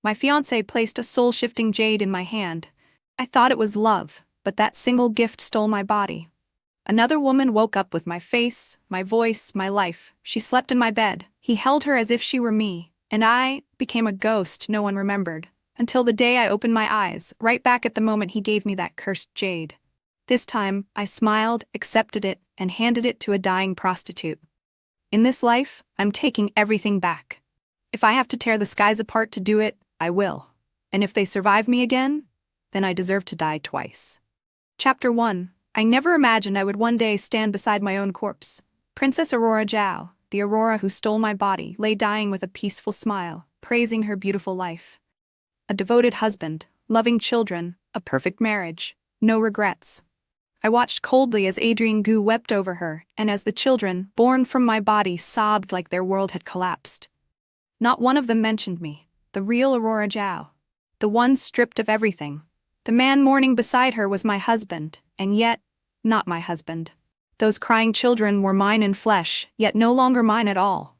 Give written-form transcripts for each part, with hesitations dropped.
My fiancé placed a soul-shifting jade in my hand. I thought it was love, but that single gift stole my body. Another woman woke up with my face, my voice, my life. She slept in my bed. He held her as if she were me, and I became a ghost no one remembered. Until the day I opened my eyes, right back at the moment he gave me that cursed jade. This time, I smiled, accepted it, and handed it to a dying prostitute. In this life, I'm taking everything back. If I have to tear the skies apart to do it, I will. And if they survive me again, then I deserve to die twice. Chapter 1. I never imagined I would one day stand beside my own corpse. Princess Aurora Zhao, the Aurora who stole my body, lay dying with a peaceful smile, praising her beautiful life. A devoted husband, loving children, a perfect marriage, no regrets. I watched coldly as Adrian Gu wept over her, and as the children, born from my body, sobbed like their world had collapsed. Not one of them mentioned me, the real Aurora Zhao. The one stripped of everything. The man mourning beside her was my husband, and yet, not my husband. Those crying children were mine in flesh, yet no longer mine at all.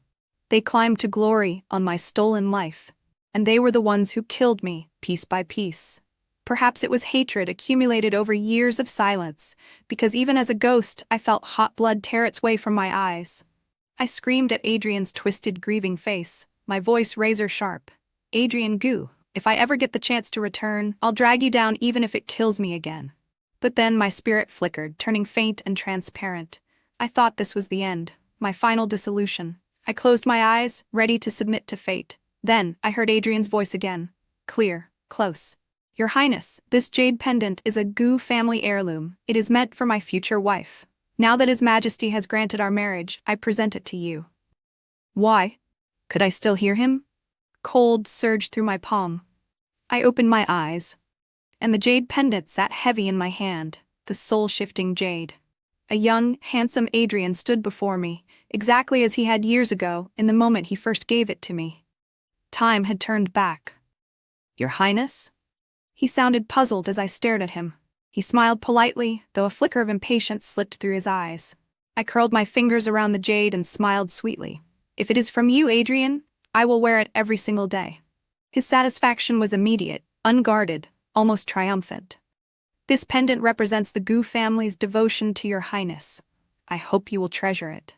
They climbed to glory on my stolen life, and they were the ones who killed me, piece by piece. Perhaps it was hatred accumulated over years of silence, because even as a ghost I felt hot blood tear its way from my eyes. I screamed at Adrian's twisted, grieving face, my voice razor-sharp. Adrian Gu, if I ever get the chance to return, I'll drag you down even if it kills me again. But then my spirit flickered, turning faint and transparent. I thought this was the end, my final dissolution. I closed my eyes, ready to submit to fate. Then I heard Adrian's voice again, clear, close. Your Highness, this jade pendant is a Gu family heirloom. It is meant for my future wife. Now that His Majesty has granted our marriage, I present it to you. Why? Could I still hear him? Cold surged through my palm. I opened my eyes, and the jade pendant sat heavy in my hand, the soul-shifting jade. A young, handsome Adrian stood before me, exactly as he had years ago, in the moment he first gave it to me. Time had turned back. Your Highness? He sounded puzzled as I stared at him. He smiled politely, though a flicker of impatience slipped through his eyes. I curled my fingers around the jade and smiled sweetly. If it is from you, Adrian, I will wear it every single day. His satisfaction was immediate, unguarded, almost triumphant. This pendant represents the Gu family's devotion to your Highness. I hope you will treasure it.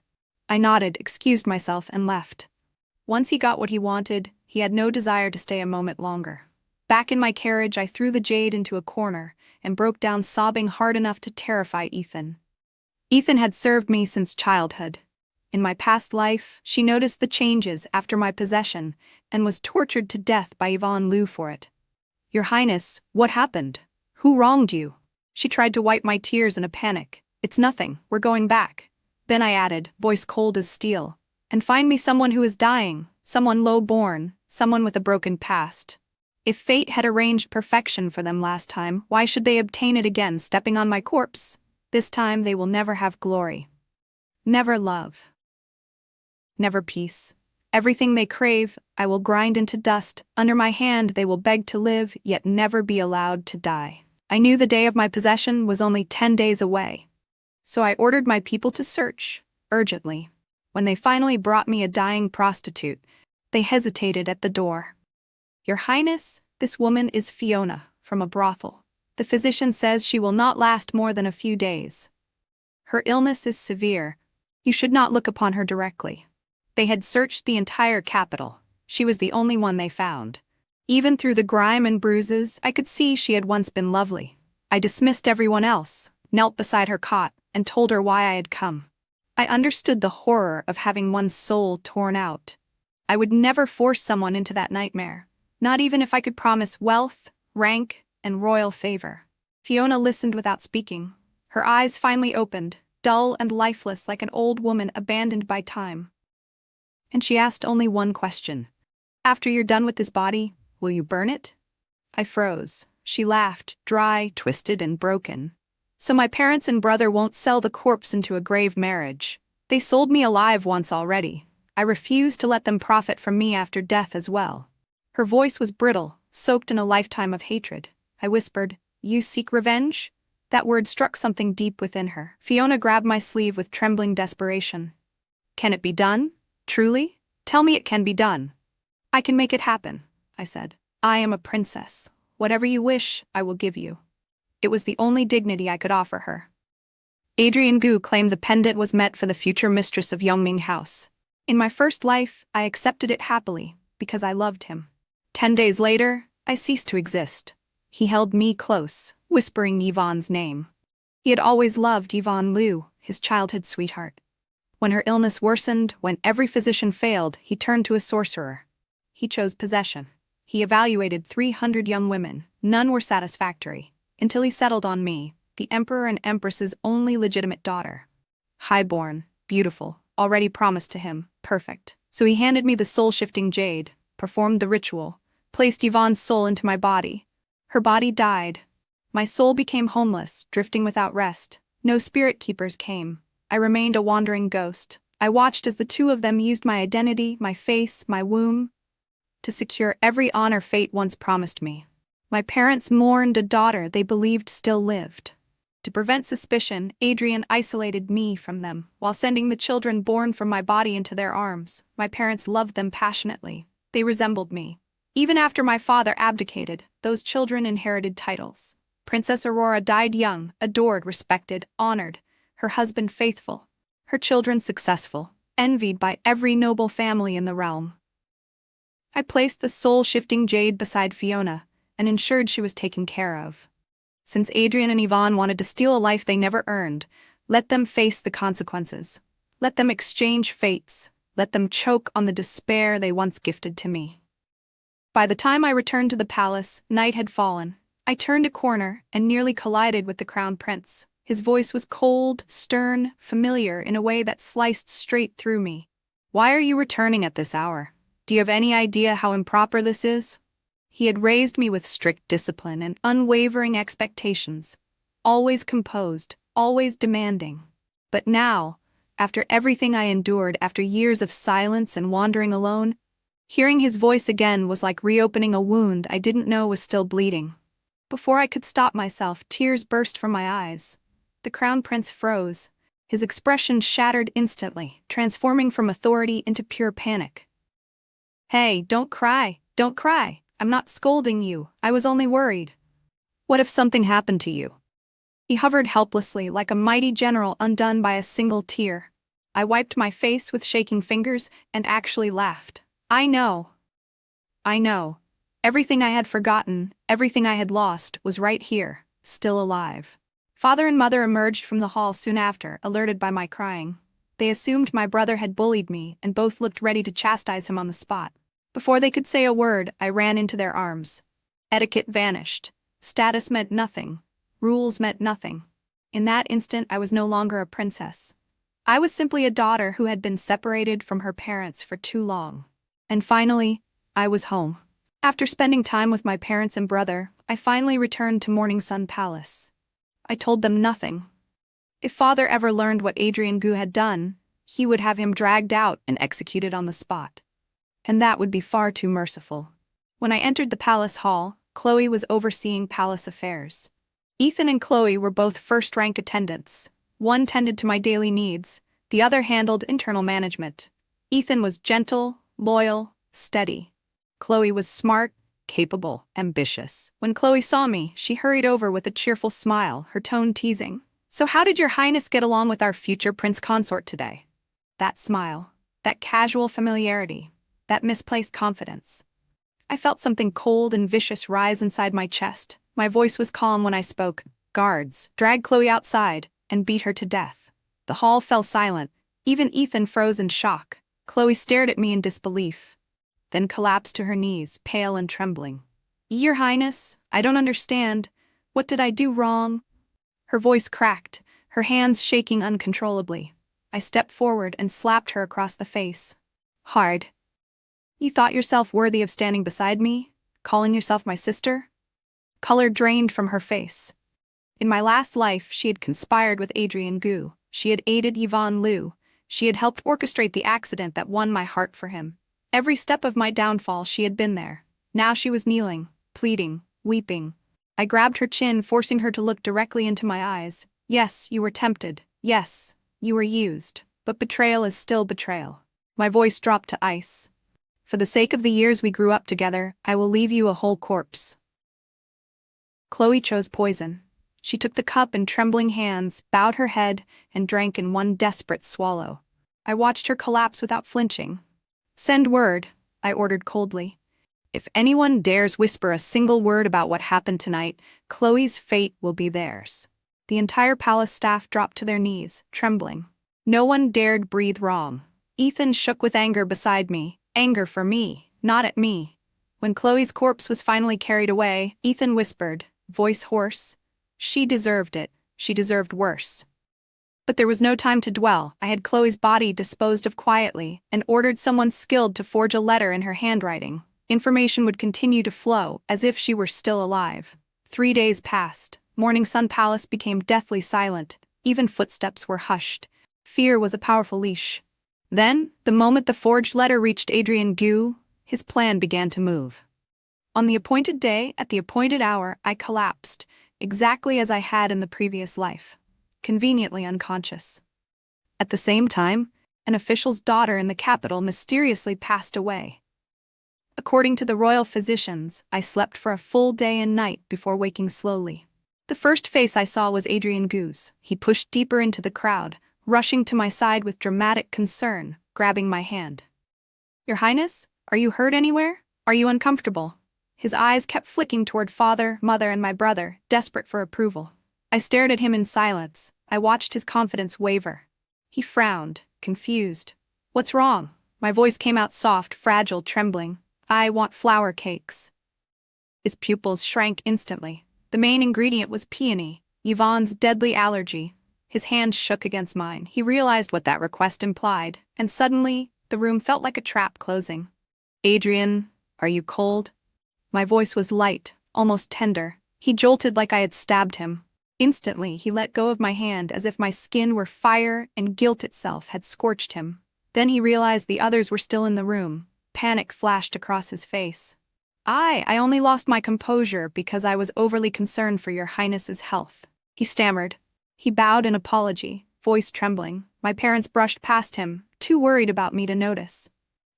I nodded, excused myself, and left. Once he got what he wanted, he had no desire to stay a moment longer. Back in my carriage, I threw the jade into a corner and broke down sobbing hard enough to terrify Ethan. Ethan had served me since childhood. In my past life, she noticed the changes after my possession and was tortured to death by Yvonne Liu for it. Your Highness, what happened? Who wronged you? She tried to wipe my tears in a panic. It's nothing, we're going back. Then I added, voice cold as steel, and find me someone who is dying, someone low-born, someone with a broken past. If fate had arranged perfection for them last time, why should they obtain it again, stepping on my corpse? This time they will never have glory. Never love. Never peace. Everything they crave, I will grind into dust. Under my hand they will beg to live, yet never be allowed to die. I knew the day of my possession was only 10 days away. So I ordered my people to search, urgently. When they finally brought me a dying prostitute, they hesitated at the door. Your Highness, this woman is Fiona, from a brothel. The physician says she will not last more than a few days. Her illness is severe. You should not look upon her directly. They had searched the entire capital. She was the only one they found. Even through the grime and bruises, I could see she had once been lovely. I dismissed everyone else, knelt beside her cot, and told her why I had come. I understood the horror of having one's soul torn out. I would never force someone into that nightmare, not even if I could promise wealth, rank, and royal favor. Fiona listened without speaking. Her eyes finally opened, dull and lifeless like an old woman abandoned by time. And she asked only one question. After you're done with this body, will you burn it? I froze. She laughed, dry, twisted, and broken. So my parents and brother won't sell the corpse into a grave marriage. They sold me alive once already. I refuse to let them profit from me after death as well. Her voice was brittle, soaked in a lifetime of hatred. I whispered, you seek revenge? That word struck something deep within her. Fiona grabbed my sleeve with trembling desperation. Can it be done? Truly? Tell me it can be done. I can make it happen, I said. I am a princess. Whatever you wish, I will give you. It was the only dignity I could offer her. Adrian Gu claimed the pendant was meant for the future mistress of Yongming House. In my first life, I accepted it happily, because I loved him. 10 days later, I ceased to exist. He held me close, whispering Yvonne's name. He had always loved Yvonne Liu, his childhood sweetheart. When her illness worsened, when every physician failed, he turned to a sorcerer. He chose possession. He evaluated 300 young women. None were satisfactory, until he settled on me, the emperor and empress's only legitimate daughter. Highborn, beautiful, already promised to him, perfect. So he handed me the soul-shifting jade, performed the ritual, placed Yvonne's soul into my body. Her body died. My soul became homeless, drifting without rest. No spirit keepers came. I remained a wandering ghost. I watched as the two of them used my identity, my face, my womb, to secure every honor fate once promised me. My parents mourned a daughter they believed still lived. To prevent suspicion, Adrian isolated me from them, while sending the children born from my body into their arms. My parents loved them passionately. They resembled me. Even after my father abdicated, those children inherited titles. Princess Aurora died young, adored, respected, honored. Her husband faithful. Her children successful, envied by every noble family in the realm. I placed the soul-shifting jade beside Fiona, and ensured she was taken care of. Since Adrian and Yvonne wanted to steal a life they never earned, let them face the consequences. Let them exchange fates. Let them choke on the despair they once gifted to me. By the time I returned to the palace, night had fallen. I turned a corner and nearly collided with the crown prince. His voice was cold, stern, familiar in a way that sliced straight through me. Why are you returning at this hour? Do you have any idea how improper this is? He had raised me with strict discipline and unwavering expectations, always composed, always demanding. But now, after everything I endured, after years of silence and wandering alone, hearing his voice again was like reopening a wound I didn't know was still bleeding. Before I could stop myself, tears burst from my eyes. The crown prince froze. His expression shattered instantly, transforming from authority into pure panic. Hey, don't cry, don't cry. I'm not scolding you, I was only worried. What if something happened to you? He hovered helplessly like a mighty general undone by a single tear. I wiped my face with shaking fingers and actually laughed. I know. Everything I had forgotten, everything I had lost, was right here, still alive. Father and mother emerged from the hall soon after, alerted by my crying. They assumed my brother had bullied me and both looked ready to chastise him on the spot. Before they could say a word, I ran into their arms. Etiquette vanished. Status meant nothing. Rules meant nothing. In that instant, I was no longer a princess. I was simply a daughter who had been separated from her parents for too long. And finally, I was home. After spending time with my parents and brother, I finally returned to Morning Sun Palace. I told them nothing. If father ever learned what Adrian Gu had done, he would have him dragged out and executed on the spot. And that would be far too merciful. When I entered the palace hall, Chloe was overseeing palace affairs. Ethan and Chloe were both first-rank attendants. One tended to my daily needs, the other handled internal management. Ethan was gentle, loyal, steady. Chloe was smart, capable, ambitious. When Chloe saw me, she hurried over with a cheerful smile, her tone teasing. So how did your highness get along with our future prince consort today? That smile, that casual familiarity, that misplaced confidence. I felt something cold and vicious rise inside my chest. My voice was calm when I spoke. Guards, drag Chloe outside and beat her to death. The hall fell silent. Even Ethan froze in shock. Chloe stared at me in disbelief, then collapsed to her knees, pale and trembling. Your Highness, I don't understand. What did I do wrong? Her voice cracked, her hands shaking uncontrollably. I stepped forward and slapped her across the face. Hard. You thought yourself worthy of standing beside me? Calling yourself my sister? Color drained from her face. In my last life, she had conspired with Adrian Gu. She had aided Yvonne Liu. She had helped orchestrate the accident that won my heart for him. Every step of my downfall, she had been there. Now she was kneeling, pleading, weeping. I grabbed her chin, forcing her to look directly into my eyes. Yes, you were tempted. Yes, you were used. But betrayal is still betrayal. My voice dropped to ice. For the sake of the years we grew up together, I will leave you a whole corpse. Chloe chose poison. She took the cup in trembling hands, bowed her head, and drank in one desperate swallow. I watched her collapse without flinching. "Send word," I ordered coldly. "If anyone dares whisper a single word about what happened tonight, Chloe's fate will be theirs." The entire palace staff dropped to their knees, trembling. No one dared breathe wrong. Ethan shook with anger beside me. Anger for me, not at me. When Chloe's corpse was finally carried away, Ethan whispered, voice hoarse, "She deserved it. She deserved worse." But there was no time to dwell. I had Chloe's body disposed of quietly and ordered someone skilled to forge a letter in her handwriting. Information would continue to flow, as if she were still alive. 3 days passed. Morning Sun Palace became deathly silent. Even footsteps were hushed. Fear was a powerful leash. Then, the moment the forged letter reached Adrian Gu, his plan began to move. On the appointed day, at the appointed hour, I collapsed, exactly as I had in the previous life, conveniently unconscious. At the same time, an official's daughter in the capital mysteriously passed away. According to the royal physicians, I slept for a full day and night before waking slowly. The first face I saw was Adrian Gu's. He pushed deeper into the crowd, rushing to my side with dramatic concern, grabbing my hand. "Your Highness, are you hurt anywhere? Are you uncomfortable?" His eyes kept flicking toward father, mother, and my brother, desperate for approval. I stared at him in silence. I watched his confidence waver. He frowned, confused. "What's wrong?" My voice came out soft, fragile, trembling. "I want flour cakes." His pupils shrank instantly. The main ingredient was peony, Yvonne's deadly allergy. His hand shook against mine. He realized what that request implied, and suddenly, the room felt like a trap closing. "Adrian, are you cold?" My voice was light, almost tender. He jolted like I had stabbed him. Instantly, he let go of my hand as if my skin were fire and guilt itself had scorched him. Then he realized the others were still in the room. Panic flashed across his face. I only lost my composure because I was overly concerned for your Highness's health," he stammered. He bowed in apology, voice trembling. My parents brushed past him, too worried about me to notice.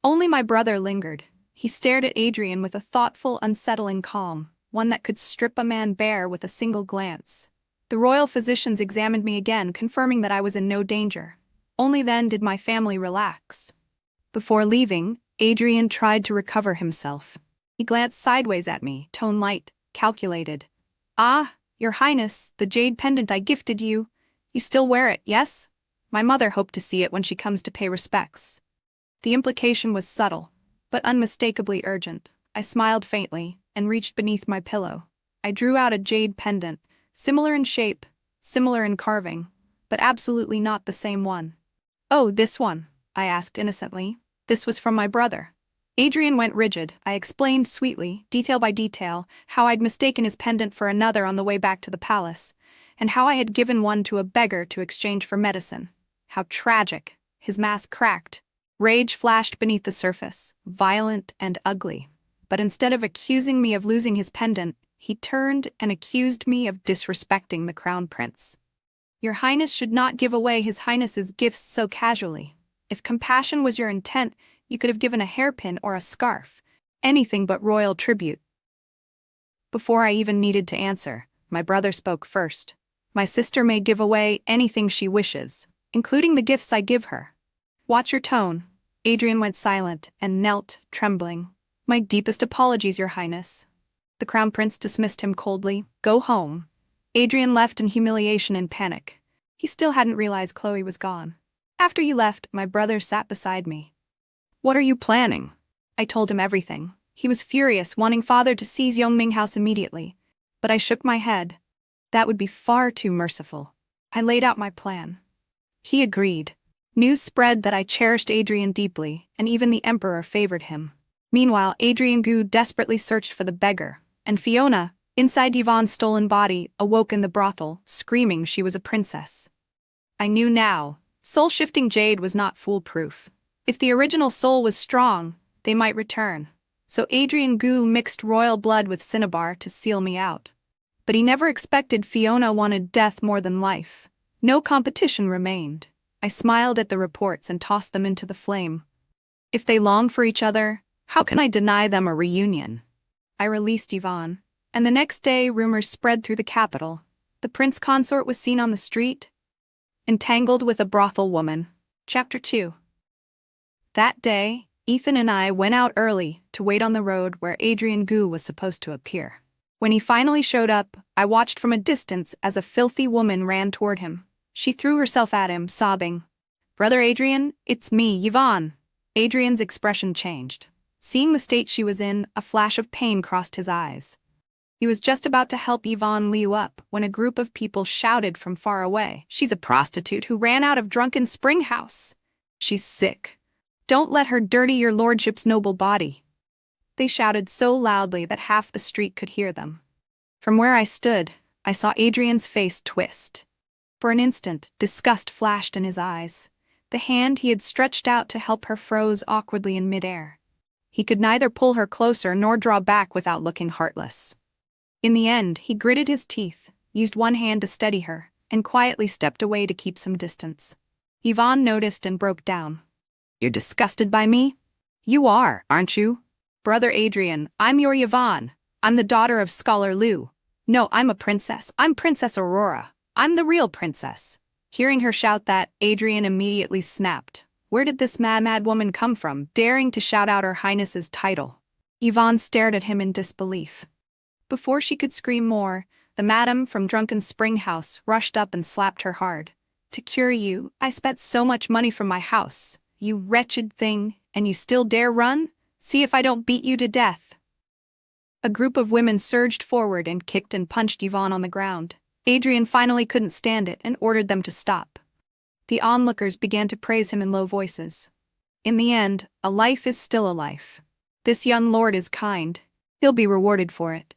Only my brother lingered. He stared at Adrian with a thoughtful, unsettling calm, one that could strip a man bare with a single glance. The royal physicians examined me again, confirming that I was in no danger. Only then did my family relax. Before leaving, Adrian tried to recover himself. He glanced sideways at me, tone light, calculated. "Ah, Your Highness, the jade pendant I gifted you. You still wear it, yes? My mother hoped to see it when she comes to pay respects." The implication was subtle, but unmistakably urgent. I smiled faintly and reached beneath my pillow. I drew out a jade pendant, similar in shape, similar in carving, but absolutely not the same one. "Oh, this one?" I asked innocently. "This was from my brother." Adrian went rigid. I explained sweetly, detail by detail, how I'd mistaken his pendant for another on the way back to the palace, and how I had given one to a beggar to exchange for medicine. How tragic. His mask cracked. Rage flashed beneath the surface, violent and ugly. But instead of accusing me of losing his pendant, he turned and accused me of disrespecting the crown prince. "Your Highness should not give away His Highness's gifts so casually. If compassion was your intent, you could have given a hairpin or a scarf, anything but royal tribute." Before I even needed to answer, my brother spoke first. "My sister may give away anything she wishes, including the gifts I give her." "Watch your tone." Adrian went silent and knelt, trembling. "My deepest apologies, Your Highness." The crown prince dismissed him coldly. "Go home." Adrian left in humiliation and panic. He still hadn't realized Chloe was gone. After you left, my brother sat beside me. "What are you planning?" I told him everything. He was furious, wanting father to seize Yongming House immediately. But I shook my head. That would be far too merciful. I laid out my plan. He agreed. News spread that I cherished Adrian deeply, and even the emperor favored him. Meanwhile, Adrian Gu desperately searched for the beggar, and Fiona, inside Yvonne's stolen body, awoke in the brothel, screaming she was a princess. I knew now, Soul-Shifting Jade was not foolproof. If the original soul was strong, they might return. So Adrian Gu mixed royal blood with cinnabar to seal me out. But he never expected Fiona wanted death more than life. No competition remained. I smiled at the reports and tossed them into the flame. If they long for each other, How can I deny them a reunion? I released Yvonne, and the next day rumors spread through the capital. The prince consort was seen on the street, entangled with a brothel woman. Chapter 2. That day, Ethan and I went out early to wait on the road where Adrian Gu was supposed to appear. When he finally showed up, I watched from a distance as a filthy woman ran toward him. She threw herself at him, sobbing, "Brother Adrian, it's me, Yvonne." Adrian's expression changed. Seeing the state she was in, a flash of pain crossed his eyes. He was just about to help Yvonne Liu up when a group of people shouted from far away, "She's a prostitute who ran out of drunken spring house. She's sick. Don't let her dirty your lordship's noble body." They shouted so loudly that half the street could hear them. From where I stood, I saw Adrian's face twist. For an instant, disgust flashed in his eyes. The hand he had stretched out to help her froze awkwardly in midair. He could neither pull her closer nor draw back without looking heartless. In the end, he gritted his teeth, used one hand to steady her, and quietly stepped away to keep some distance. Yvonne noticed and broke down. "You're disgusted by me? You are, aren't you? Brother Adrian, I'm your Yvonne. I'm the daughter of Scholar Liu. No, I'm a princess. I'm Princess Aurora. I'm the real princess." Hearing her shout that, Adrian immediately snapped. Where did this mad woman come from, daring to shout out Her Highness's title? Yvonne stared at him in disbelief. Before she could scream more, the madam from Drunken Spring House rushed up and slapped her hard. "To cure you, I spent so much money from my house. You wretched thing, and you still dare run? See if I don't beat you to death." A group of women surged forward and kicked and punched Yvonne on the ground. Adrian finally couldn't stand it and ordered them to stop. The onlookers began to praise him in low voices. In the end, a life is still a life. This young lord is kind. He'll be rewarded for it.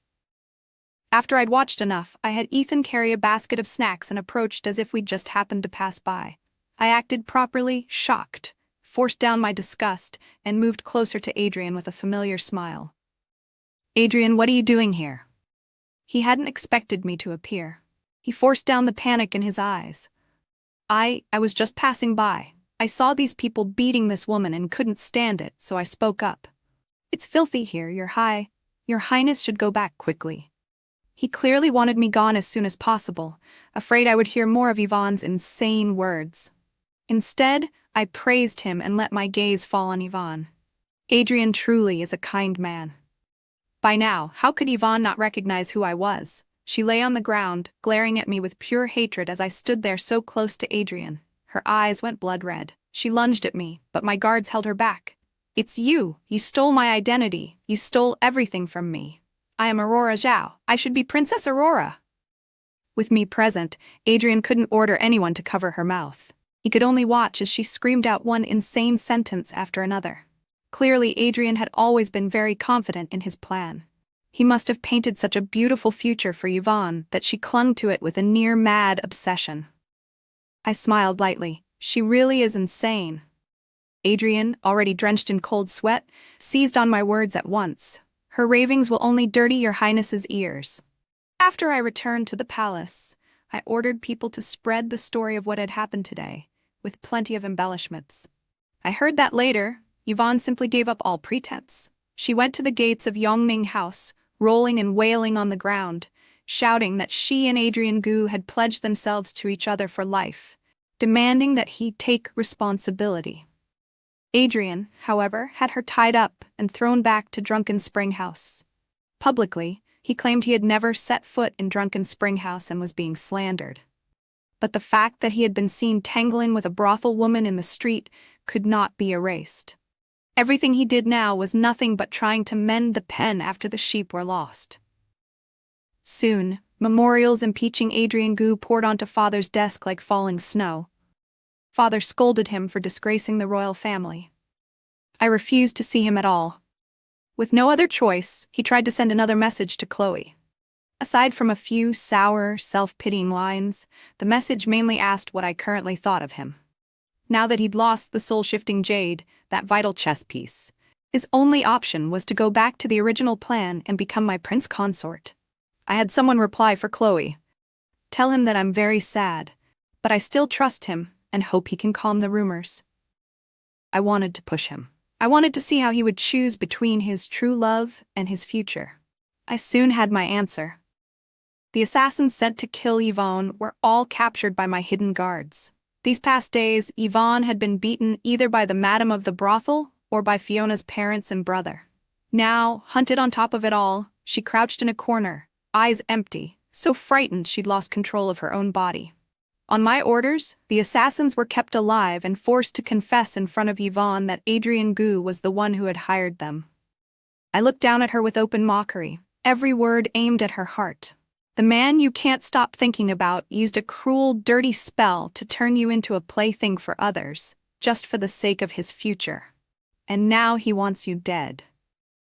After I'd watched enough, I had Ethan carry a basket of snacks and approached as if we'd just happened to pass by. I acted properly, shocked, forced down my disgust, and moved closer to Adrian with a familiar smile. "Adrian, what are you doing here?" He hadn't expected me to appear. He forced down the panic in his eyes. I was just passing by. I saw these people beating this woman and couldn't stand it, so I spoke up. "It's filthy here, Your Highness should go back quickly." He clearly wanted me gone as soon as possible, afraid I would hear more of Yvonne's insane words. Instead, I praised him and let my gaze fall on Yvonne. Adrian truly is a kind man. By now, how could Yvonne not recognize who I was? She lay on the ground, glaring at me with pure hatred as I stood there so close to Adrian. Her eyes went blood red. She lunged at me, but my guards held her back. "It's you! You stole my identity! You stole everything from me! I am Aurora Zhao. I should be Princess Aurora!" With me present, Adrian couldn't order anyone to cover her mouth. He could only watch as she screamed out one insane sentence after another. Clearly, Adrian had always been very confident in his plan. He must have painted such a beautiful future for Yvonne that she clung to it with a near-mad obsession. I smiled lightly. She really is insane. Adrian, already drenched in cold sweat, seized on my words at once. "Her ravings will only dirty Your Highness's ears." After I returned to the palace, I ordered people to spread the story of what had happened today, with plenty of embellishments. I heard that later, Yvonne simply gave up all pretense. She went to the gates of Yongming House, rolling and wailing on the ground, shouting that she and Adrian Gu had pledged themselves to each other for life, demanding that he take responsibility. Adrian, however, had her tied up and thrown back to Drunken Spring House. Publicly, he claimed he had never set foot in Drunken Spring House and was being slandered. But the fact that he had been seen tangling with a brothel woman in the street could not be erased. Everything he did now was nothing but trying to mend the pen after the sheep were lost. Soon, memorials impeaching Adrian Gu poured onto Father's desk like falling snow. Father scolded him for disgracing the royal family. I refused to see him at all. With no other choice, he tried to send another message to Chloe. Aside from a few sour, self-pitying lines, the message mainly asked what I currently thought of him. Now that he'd lost the Soul-Shifting Jade, that vital chess piece, his only option was to go back to the original plan and become my prince consort. I had someone reply for Chloe. "Tell him that I'm very sad, but I still trust him and hope he can calm the rumors." I wanted to push him. I wanted to see how he would choose between his true love and his future. I soon had my answer. The assassins sent to kill Yvonne were all captured by my hidden guards. These past days, Yvonne had been beaten either by the madam of the brothel or by Fiona's parents and brother. Now, hunted on top of it all, she crouched in a corner, eyes empty, so frightened she'd lost control of her own body. On my orders, the assassins were kept alive and forced to confess in front of Yvonne that Adrian Gu was the one who had hired them. I looked down at her with open mockery, every word aimed at her heart. The man you can't stop thinking about used a cruel, dirty spell to turn you into a plaything for others, just for the sake of his future. And now he wants you dead.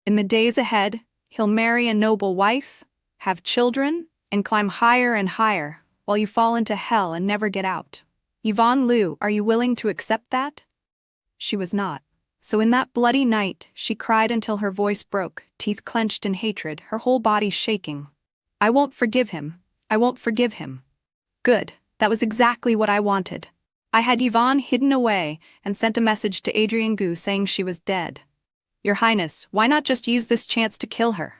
In the days ahead, he'll marry a noble wife, have children, and climb higher and higher, while you fall into hell and never get out. Yvonne Liu, are you willing to accept that? She was not. So in that bloody night, she cried until her voice broke, teeth clenched in hatred, her whole body shaking. I won't forgive him. I won't forgive him. Good. That was exactly what I wanted. I had Yvonne hidden away and sent a message to Adrian Gu saying she was dead. Your Highness, why not just use this chance to kill her?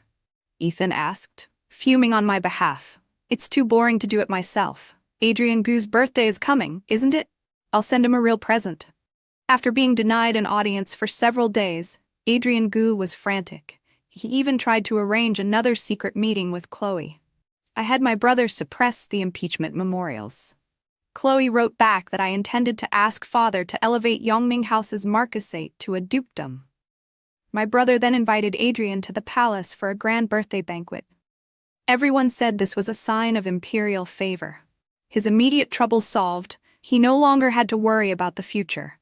Ethan asked, fuming on my behalf. It's too boring to do it myself. Adrian Gu's birthday is coming, isn't it? I'll send him a real present. After being denied an audience for several days, Adrian Gu was frantic. He even tried to arrange another secret meeting with Chloe. I had my brother suppress the impeachment memorials. Chloe wrote back that I intended to ask father to elevate Yongming House's marquisate to a dukedom. My brother then invited Adrian to the palace for a grand birthday banquet. Everyone said this was a sign of imperial favor. His immediate troubles solved, he no longer had to worry about the future.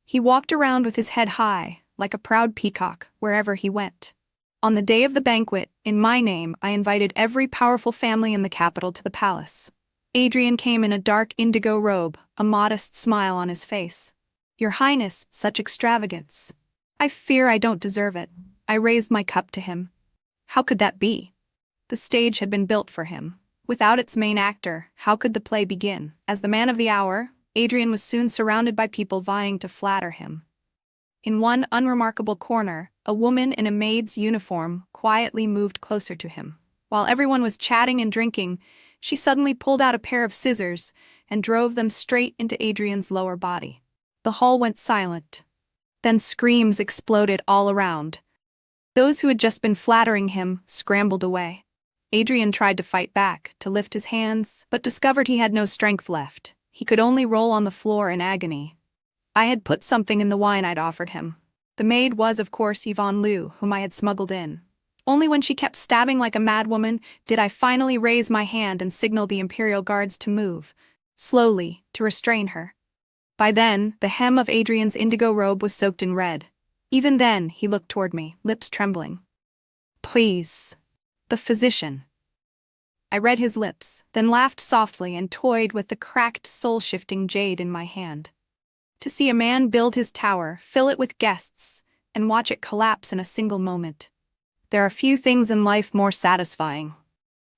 He walked around with his head high, like a proud peacock, wherever he went. On the day of the banquet, in my name, I invited every powerful family in the capital to the palace. Adrian came in a dark indigo robe, a modest smile on his face. Your Highness, such extravagance. I fear I don't deserve it. I raised my cup to him. How could that be? The stage had been built for him. Without its main actor, how could the play begin? As the man of the hour, Adrian was soon surrounded by people vying to flatter him. In one unremarkable corner, a woman in a maid's uniform quietly moved closer to him. While everyone was chatting and drinking, she suddenly pulled out a pair of scissors and drove them straight into Adrian's lower body. The hall went silent. Then screams exploded all around. Those who had just been flattering him scrambled away. Adrian tried to fight back, to lift his hands, but discovered he had no strength left. He could only roll on the floor in agony. I had put something in the wine I'd offered him. The maid was, of course, Yvonne Liu, whom I had smuggled in. Only when she kept stabbing like a madwoman did I finally raise my hand and signal the Imperial Guards to move, slowly, to restrain her. By then, the hem of Adrian's indigo robe was soaked in red. Even then, he looked toward me, lips trembling. Please. The physician. I read his lips, then laughed softly and toyed with the cracked soul-shifting jade in my hand. To see a man build his tower, fill it with guests, and watch it collapse in a single moment. There are few things in life more satisfying.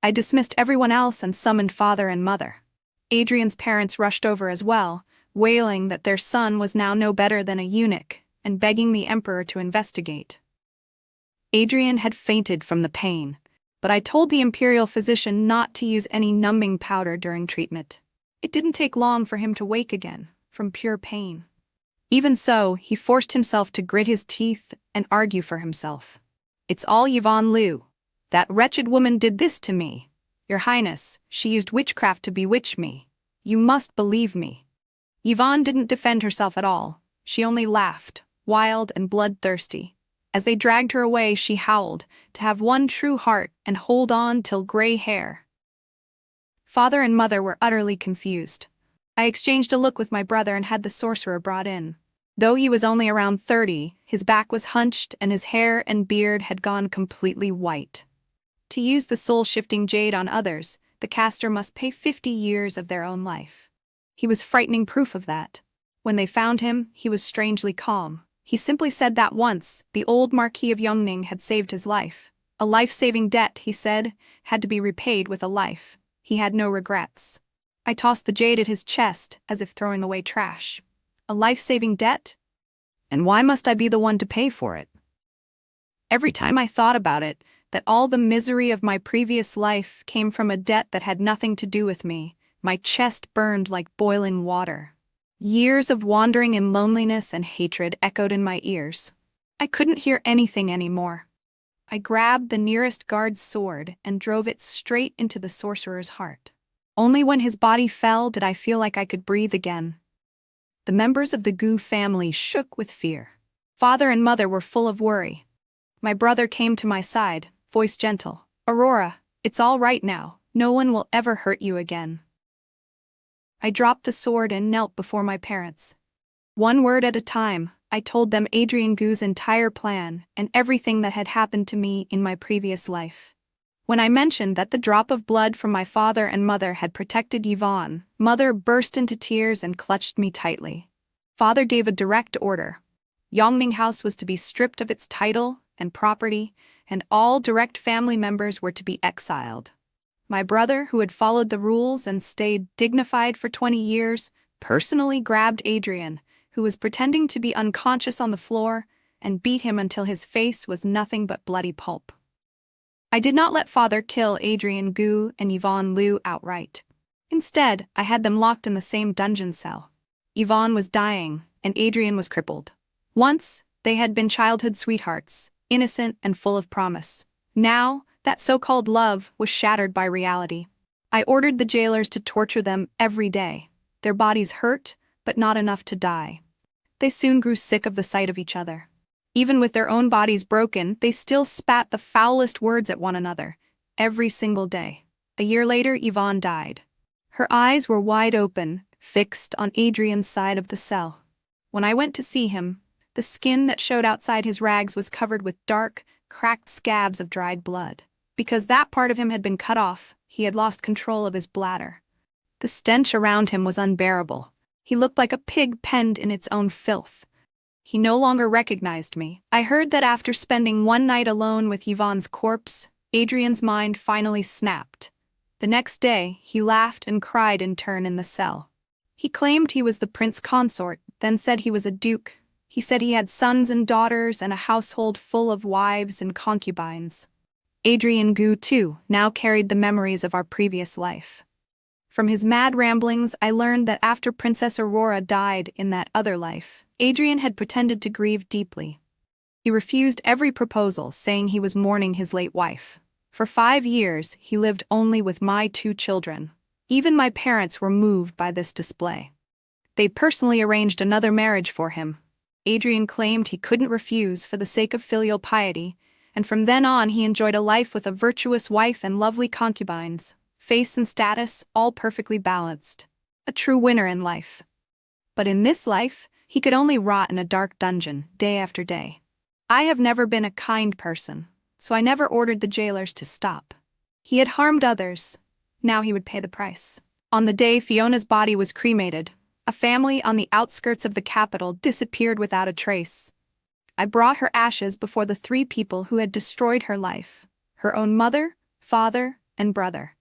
I dismissed everyone else and summoned father and mother. Adrian's parents rushed over as well, wailing that their son was now no better than a eunuch, and begging the emperor to investigate. Adrian had fainted from the pain, but I told the imperial physician not to use any numbing powder during treatment. It didn't take long for him to wake again, from pure pain. Even so, he forced himself to grit his teeth and argue for himself. It's all Yvonne Liu. That wretched woman did this to me. Your Highness, she used witchcraft to bewitch me. You must believe me. Yvonne didn't defend herself at all. She only laughed, wild and bloodthirsty. As they dragged her away, she howled, to have one true heart and hold on till gray hair. Father and mother were utterly confused. I exchanged a look with my brother and had the sorcerer brought in. Though he was only around 30, his back was hunched and his hair and beard had gone completely white. To use the soul-shifting jade on others, the caster must pay 50 years of their own life. He was frightening proof of that. When they found him, he was strangely calm. He simply said that once, the old Marquis of Yongning had saved his life. A life-saving debt, he said, had to be repaid with a life. He had no regrets. I tossed the jade at his chest, as if throwing away trash. A life-saving debt? And why must I be the one to pay for it? Every time I thought about it, that all the misery of my previous life came from a debt that had nothing to do with me, my chest burned like boiling water. Years of wandering in loneliness and hatred echoed in my ears. I couldn't hear anything anymore. I grabbed the nearest guard's sword and drove it straight into the sorcerer's heart. Only when his body fell did I feel like I could breathe again. The members of the Gu family shook with fear. Father and mother were full of worry. My brother came to my side, voice gentle. "Aurora, it's all right now. No one will ever hurt you again." I dropped the sword and knelt before my parents. One word at a time, I told them Adrian Gu's entire plan and everything that had happened to me in my previous life. When I mentioned that the drop of blood from my father and mother had protected Yvonne, Mother burst into tears and clutched me tightly. Father gave a direct order. Yongming House was to be stripped of its title and property, and all direct family members were to be exiled. My brother, who had followed the rules and stayed dignified for 20 years, personally grabbed Adrian, who was pretending to be unconscious on the floor, and beat him until his face was nothing but bloody pulp. I did not let Father kill Adrian Gu and Yvonne Liu outright. Instead, I had them locked in the same dungeon cell. Yvonne was dying, and Adrian was crippled. Once, they had been childhood sweethearts, innocent and full of promise. Now, that so-called love was shattered by reality. I ordered the jailers to torture them every day. Their bodies hurt, but not enough to die. They soon grew sick of the sight of each other. Even with their own bodies broken, they still spat the foulest words at one another, every single day. A year later, Yvonne died. Her eyes were wide open, fixed on Adrian's side of the cell. When I went to see him, the skin that showed outside his rags was covered with dark, cracked scabs of dried blood. Because that part of him had been cut off, he had lost control of his bladder. The stench around him was unbearable. He looked like a pig penned in its own filth. He no longer recognized me. I heard that after spending one night alone with Yvonne's corpse, Adrian's mind finally snapped. The next day, he laughed and cried in turn in the cell. He claimed he was the prince consort, then said he was a duke. He said he had sons and daughters and a household full of wives and concubines. Adrian Gu, too, now carried the memories of our previous life. From his mad ramblings, I learned that after Princess Aurora died in that other life, Adrian had pretended to grieve deeply. He refused every proposal, saying he was mourning his late wife. For 5 years, he lived only with my 2 children. Even my parents were moved by this display. They personally arranged another marriage for him. Adrian claimed he couldn't refuse for the sake of filial piety, and from then on he enjoyed a life with a virtuous wife and lovely concubines, face and status all perfectly balanced. A true winner in life. But in this life, he could only rot in a dark dungeon, day after day. I have never been a kind person, so I never ordered the jailers to stop. He had harmed others. Now he would pay the price. On the day Fiona's body was cremated, a family on the outskirts of the capital disappeared without a trace. I brought her ashes before the 3 people who had destroyed her life, her own mother, father, and brother.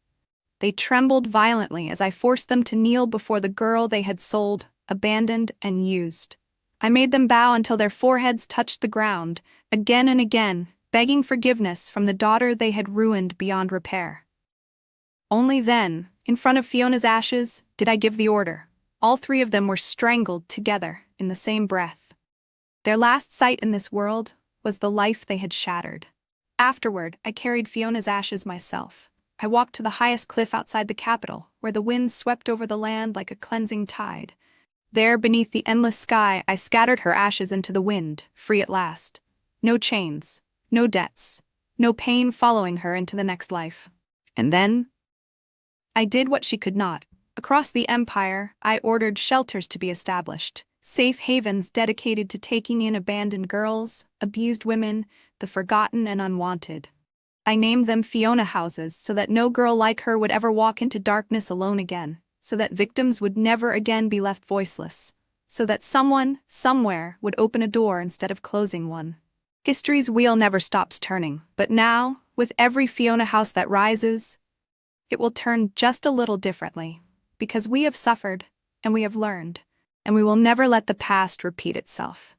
They trembled violently as I forced them to kneel before the girl they had sold, abandoned, and used. I made them bow until their foreheads touched the ground, again and again, begging forgiveness from the daughter they had ruined beyond repair. Only then, in front of Fiona's ashes, did I give the order. All 3 of them were strangled together in the same breath. Their last sight in this world was the life they had shattered. Afterward, I carried Fiona's ashes myself. I walked to the highest cliff outside the capital, where the wind swept over the land like a cleansing tide. There, beneath the endless sky, I scattered her ashes into the wind, free at last. No chains, no debts, no pain following her into the next life. And then, I did what she could not. Across the empire, I ordered shelters to be established, safe havens dedicated to taking in abandoned girls, abused women, the forgotten and unwanted. I named them Fiona houses so that no girl like her would ever walk into darkness alone again, so that victims would never again be left voiceless, so that someone, somewhere, would open a door instead of closing one. History's wheel never stops turning, but now, with every Fiona house that rises, it will turn just a little differently, because we have suffered, and we have learned, and we will never let the past repeat itself.